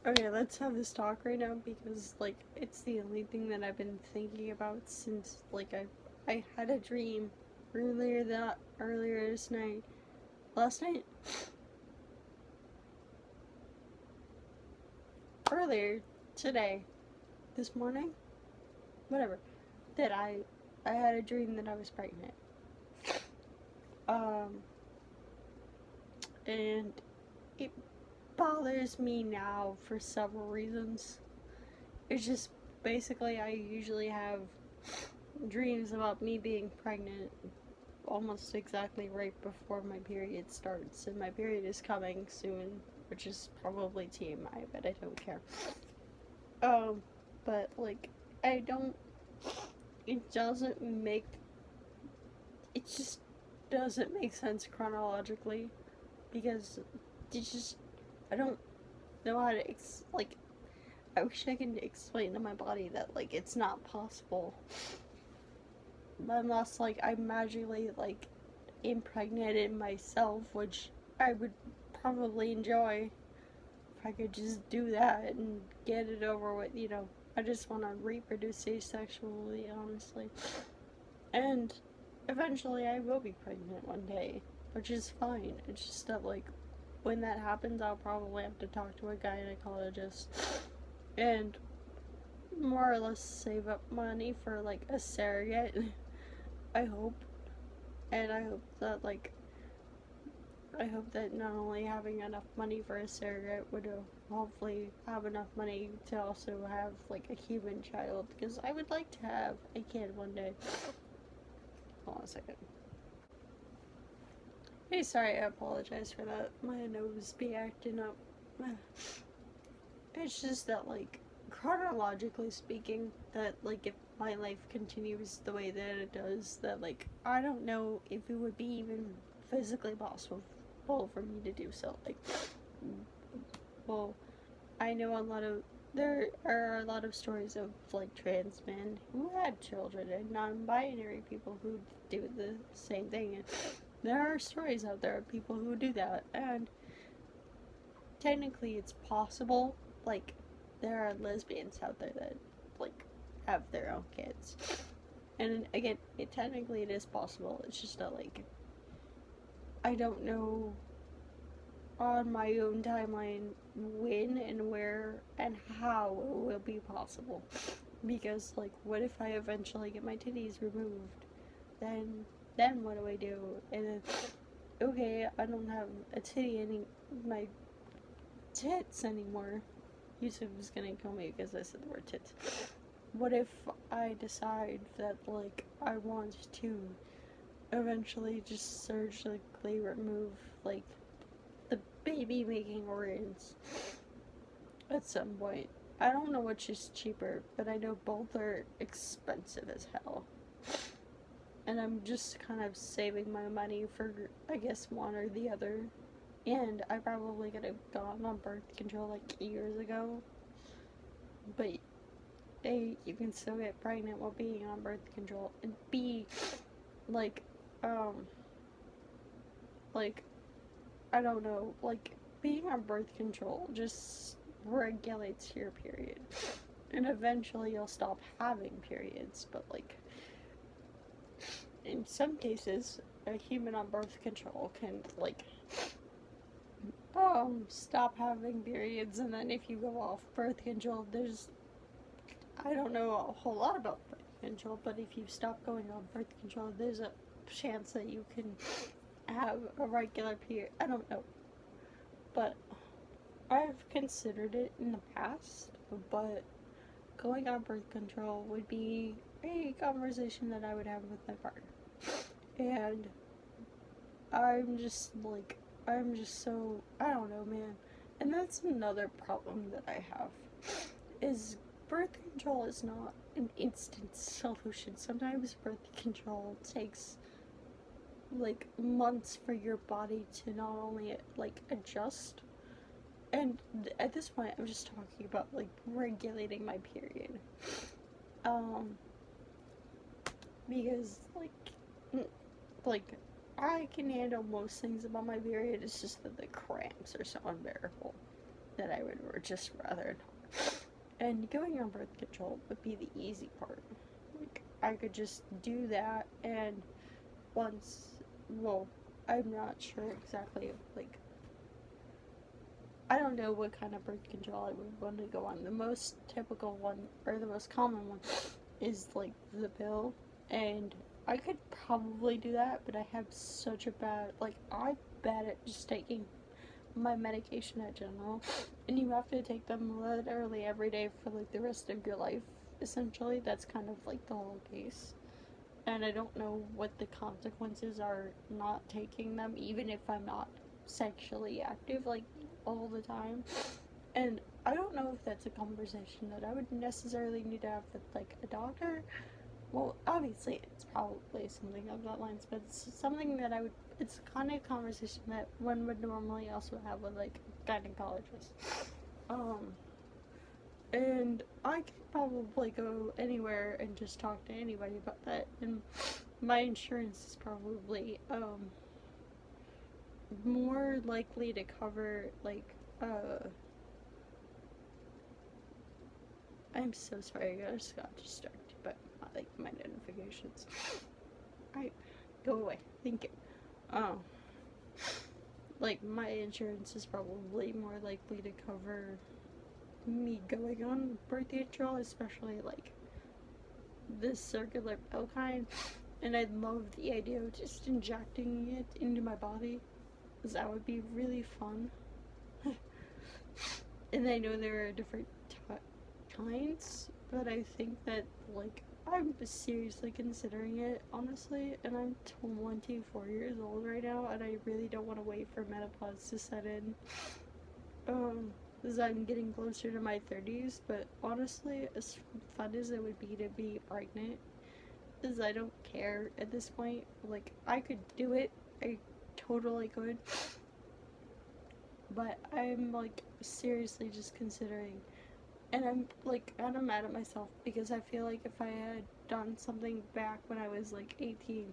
Okay, let's have this talk right now because like it's the only thing that I've been thinking about since like I had a dream earlier this night. Last night? Earlier today. This morning? Whatever. That I had a dream that I was pregnant. Um and it bothers me now for several reasons. It's just basically I usually have dreams about me being pregnant almost exactly right before my period starts, and my period is coming soon, which is probably TMI, but I don't care. Um, but like, I don't. It doesn't make. It just doesn't make sense chronologically because it's just. I don't know how to like. I wish I could explain to my body that like it's not possible unless like I magically like impregnated myself, which I would probably enjoy if I could just do that and get it over with, you know. I just want to reproduce asexually, honestly. And eventually I will be pregnant one day, which is fine. It's just that, like, when that happens, I'll probably have to talk to a gynecologist and more or less save up money for, like, a surrogate. I hope. And I hope that, like, I hope that not only having enough money for a surrogate would hopefully have enough money to also have like a human child because I would like to have a kid one day. Hold on a second. Hey, sorry, I apologize for that. My nose be acting up. It's just that like chronologically speaking, that like if my life continues the way that it does, that like I don't know if it would be even physically possible for me to do so. Like, well, I know a lot of there are a lot of stories of like trans men who had children and non-binary people who do the same thing. And there are stories out there of people who do that, and technically it's possible. Like there are lesbians out there that like have their own kids, and again, technically it is possible. It's just not like I don't know on my own timeline when and where and how it will be possible. Because like what if I eventually get my titties removed? Then what do I do? And then okay, I don't have a titty any my tits anymore. YouTube is gonna kill me because I said the word tits. What if I decide that like I want to eventually just surgically remove like the baby making organs at some point? I don't know which is cheaper, but I know both are expensive as hell. And I'm just kind of saving my money for, I guess, one or the other. And I probably could have gone on birth control like years ago, but A, you can still get pregnant while being on birth control, and B, like, um, like, I don't know, like, being on birth control just regulates your period. And eventually you'll stop having periods, but, like, in some cases, a human on birth control can, like, stop having periods, and then if you go off birth control, there's I don't know a whole lot about birth control, but if you stop going on birth control, there's a chance that you can have a regular period. I don't know, but I've considered it in the past, but going on birth control would be a conversation that I would have with my partner. And I'm just like, I'm just so, I don't know, man. And that's another problem that I have is birth control is not an instant solution. Sometimes birth control takes like months for your body to not only like adjust, and at this point I'm just talking about like regulating my period. Um because like I can handle most things about my period. It's just that the cramps are so unbearable. that I would just rather not. And going on birth control would be the easy part. Like, I could just do that, and once, well, I'm not sure exactly, like, I don't know what kind of birth control I would want to go on. The most typical one, or the most common one, is like the pill, and I could probably do that, but I have such a bad, like, I'm bad at just taking my medication in general, and you have to take them literally every day for like the rest of your life, essentially. That's kind of like the whole case. And I don't know what the consequences are not taking them, even if I'm not sexually active, like, all the time. And I don't know if that's a conversation that I would necessarily need to have with, like, a doctor. Well, obviously, it's probably something of that lines, but it's something that I would, it's the kind of conversation that one would normally also have with, like, a gynecologist. Um, and I could probably go anywhere and just talk to anybody about that. And my insurance is probably more likely to cover, like, I'm so sorry, I just got distracted by like my notifications. I go away. Thank you. Um, like, my insurance is probably more likely to cover me going on birth control, especially like this circular pill kind. And I'd love the idea of just injecting it into my body, because that would be really fun. And I know there are different kinds, but I think that, like, I'm seriously considering it, honestly, and I'm 24 years old right now, and I really don't want to wait for menopause to set in, because I'm getting closer to my 30s, but honestly, as fun as it would be to be pregnant, is I don't care at this point. Like, I could do it, I totally could, but I'm, like, seriously just considering. And I'm, like, kind of mad at myself because I feel like if I had done something back when I was, like, 18,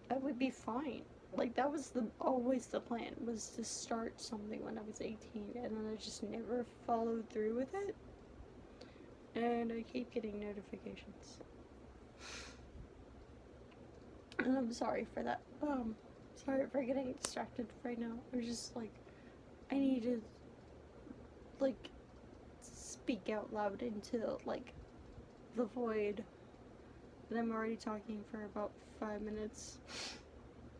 I would be fine. Like, that was always the plan, was to start something when I was 18, and then I just never followed through with it. And I keep getting notifications. And I'm sorry for that. Sorry for getting distracted right now. I just, like, I need to, like, speak out loud into, like, the void. And I'm already talking for about 5 minutes.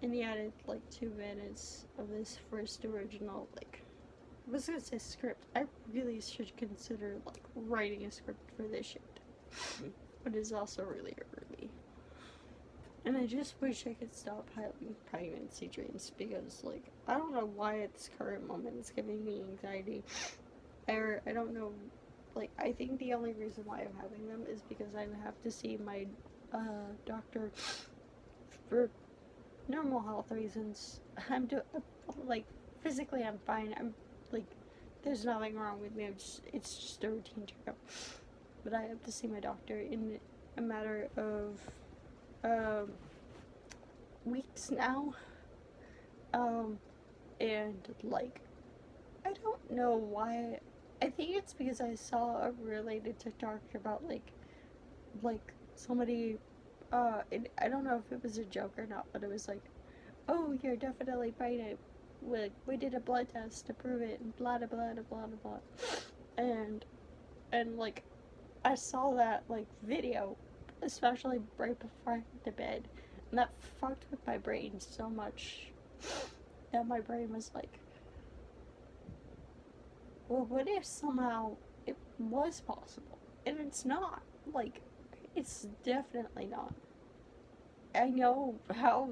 And he added, like, 2 minutes of this first original, like, I was gonna say script. I really should consider, like, writing a script for this shit. But it's also really early. And I just wish I could stop having pregnancy dreams, because, like, I don't know why at this current moment it's giving me anxiety. I don't know, like, I think the only reason why I'm having them is because I have to see my doctor for normal health reasons. Like, physically I'm fine. I'm, like, there's nothing wrong with me. It's just a routine checkup. But I have to see my doctor in a matter of weeks now. And, like, I don't know why. I think it's because I saw a related TikTok about, like, somebody, I don't know if it was a joke or not, but it was like, oh, you're definitely pregnant. We did a blood test to prove it, and blah, blah, blah, blah, blah, blah. And, like, I saw that, like, video, especially right before I went to bed, and that fucked with my brain so much that my brain was like, well, what if somehow it was possible? And it's not. Like, it's definitely not. I know how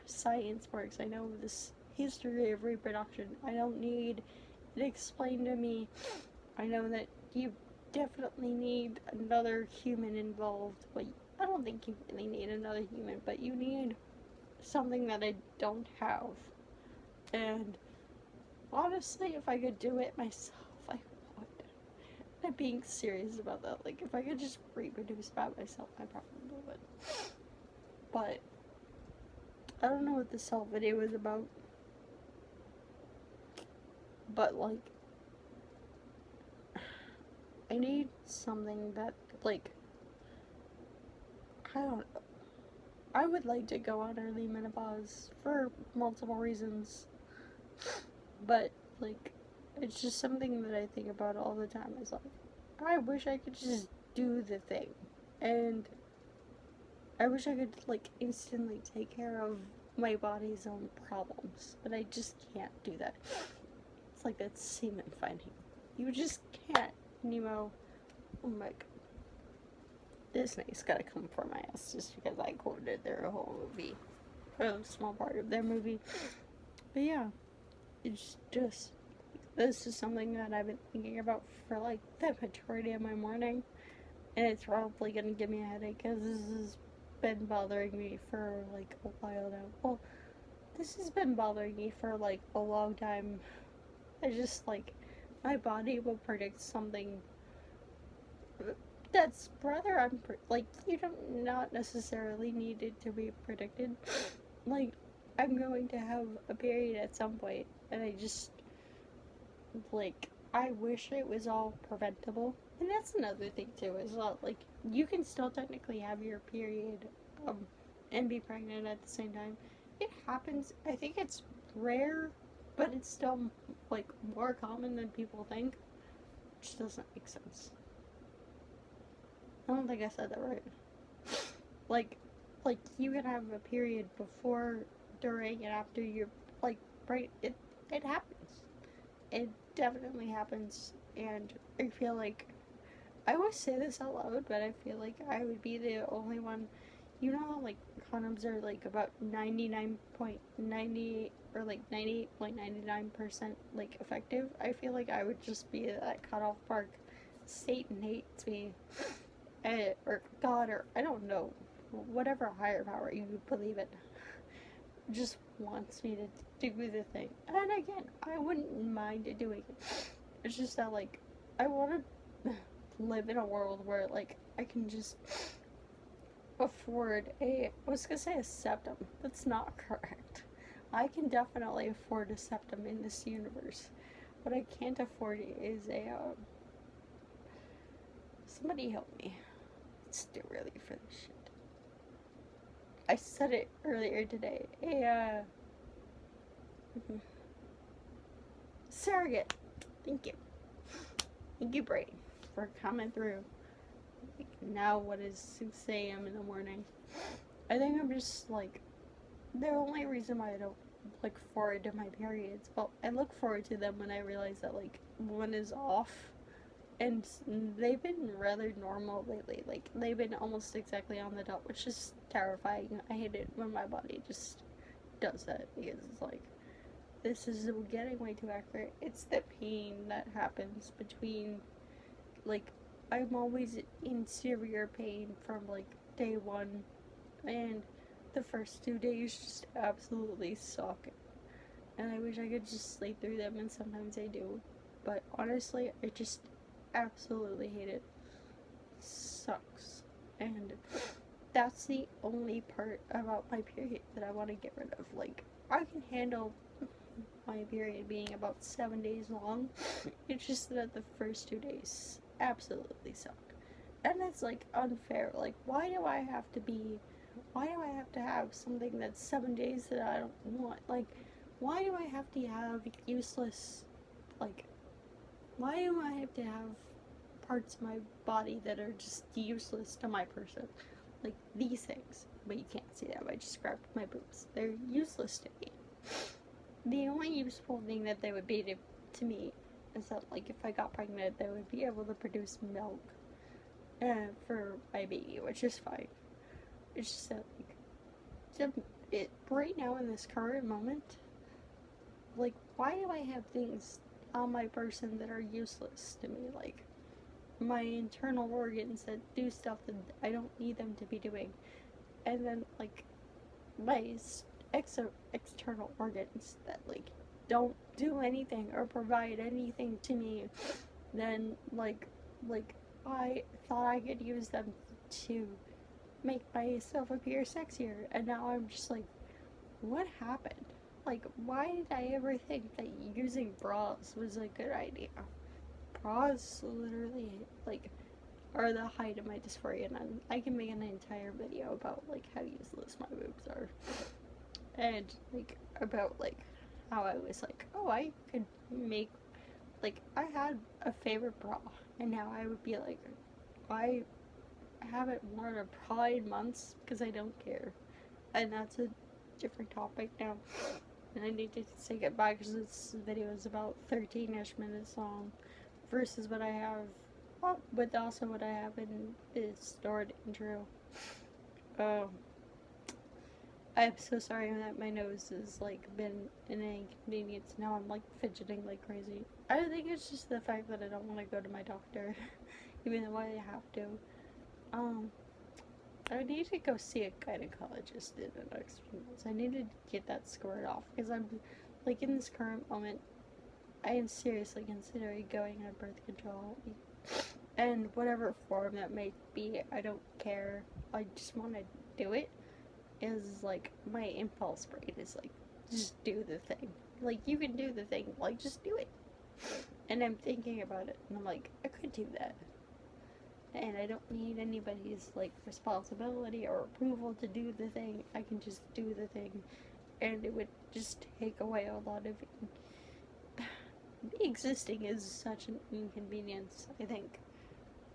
science works. I know this history of reproduction. I don't need it explained to me. I know that you definitely need another human involved. But I don't think you really need another human, but you need something that I don't have. And honestly, if I could do it myself, I would. I'm being serious about that. Like, if I could just reproduce by myself, I probably would. But I don't know what this whole video is about. But, like, I need something that, like, I don't know. I would like to go on early menopause for multiple reasons, but, like, it's just something that I think about all the time. It's like, I wish I could just do the thing. And I wish I could, like, instantly take care of my body's own problems, but I just can't do that. It's like that semen finding. You just can't, Nemo. Oh my god. Disney's gotta come for my ass just because I quoted their whole movie. A small part of their movie. But yeah, it's just, this is something that I've been thinking about for like the majority of my morning. And it's probably gonna give me a headache because this has been bothering me for like a while now. Well, this has been bothering me for like a long time. I just like, my body will predict something that's rather like, you don't not necessarily need it to be predicted. Like, I'm going to have a period at some point, and I just, like, I wish it was all preventable. And that's another thing too, is well, like, you can still technically have your period, and be pregnant at the same time. It happens. I think it's rare, but it's still like more common than people think, which doesn't make sense. I don't think I said that right. Like, like you can have a period before, during, and after you're like right. It happens. It definitely happens, and I feel like I always say this out loud, but I feel like I would be the only one. You know how like condoms are like about 99.90 or like 98.99% like effective. I feel like I would just be that cutoff mark. Satan hates me, or God, or I don't know, whatever higher power you believe in, just wants me to do the thing. And again, I wouldn't mind doing it. It's just that, like, I want to live in a world where, like, I can just afford I was gonna say a septum. That's not correct. I can definitely afford a septum in this universe. What I can't afford is somebody help me. Let's do really for this shit. I said it earlier today. Surrogate. Thank you. Thank you, Brady, for coming through. Like, now, what is 6 a.m. in the morning? I think I'm just like, the only reason why I don't look forward to my periods, well, I look forward to them when I realize that, like, one is off. And they've been rather normal lately. Like, they've been almost exactly on the dot, which is terrifying. I hate it when my body just does that, because it's like, this is getting way too accurate. It's the pain that happens between, like, I'm always in severe pain from, like, day one, and the first 2 days just absolutely suck. And I wish I could just sleep through them, and sometimes I do. But honestly, I just absolutely hate it. Sucks. And that's the only part about my period that I want to get rid of. Like, I can handle my period being about 7 days long. It's just that the first 2 days absolutely suck. And it's like unfair. Like, why do I have to have something that's 7 days that I don't want? Like, why do I have to have useless, like, why do I have to have parts of my body that are just useless to my person? Like, these things. But you can't see that, I just grabbed my boobs. They're useless to me. The only useful thing that they would be to me is that, like, if I got pregnant, they would be able to produce milk for my baby, which is fine. It's just that, like, right now in this current moment, like, why do I have things on my person that are useless to me? Like, my internal organs that do stuff that I don't need them to be doing. And then, like, my external organs that, like, don't do anything or provide anything to me, then, like, I thought I could use them to make myself appear sexier, and now I'm just like, what happened? Like, why did I ever think that using bras was a good idea? bras literally, like, are the height of my dysphoria, and I can make an entire video about, like, how useless my boobs are. And, like, about, like, how I was like, oh, I could make, like, I had a favorite bra, and now I would be like, I haven't worn a bra in months because I don't care. And that's a different topic now. And I need to take it back because this video is about 13-ish minutes long versus what I have, but also what I have in is stored intro. I'm so sorry that my nose has like been an inconvenience. Now I'm like fidgeting like crazy. I think it's just the fact that I don't want to go to my doctor, even though I have to. I need to go see a gynecologist in the next few months. I need to get that squared off because I'm like in this current moment. I am seriously considering going on birth control, and whatever form that may be, I don't care. I just want to do it. Is like my impulse brain is like, just do the thing. Like, you can do the thing. Like, just do it. And I'm thinking about it, and I'm like, I could do that. And I don't need anybody's like responsibility or approval to do the thing. I can just do the thing, and it would just take away a lot of. Existing is such an inconvenience, I think,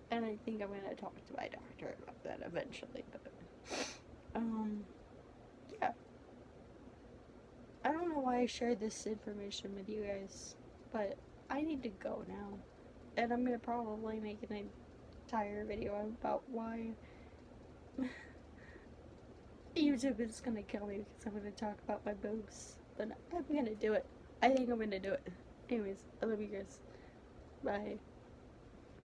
and I think I'm gonna talk to my doctor about that eventually. But yeah, I don't know why I shared this information with you guys, but I need to go now, and I'm gonna probably make an entire video about why YouTube is gonna kill me because I'm gonna talk about my boobs, but I'm gonna do it. I think I'm gonna do it. Anyways, I love you guys. Bye.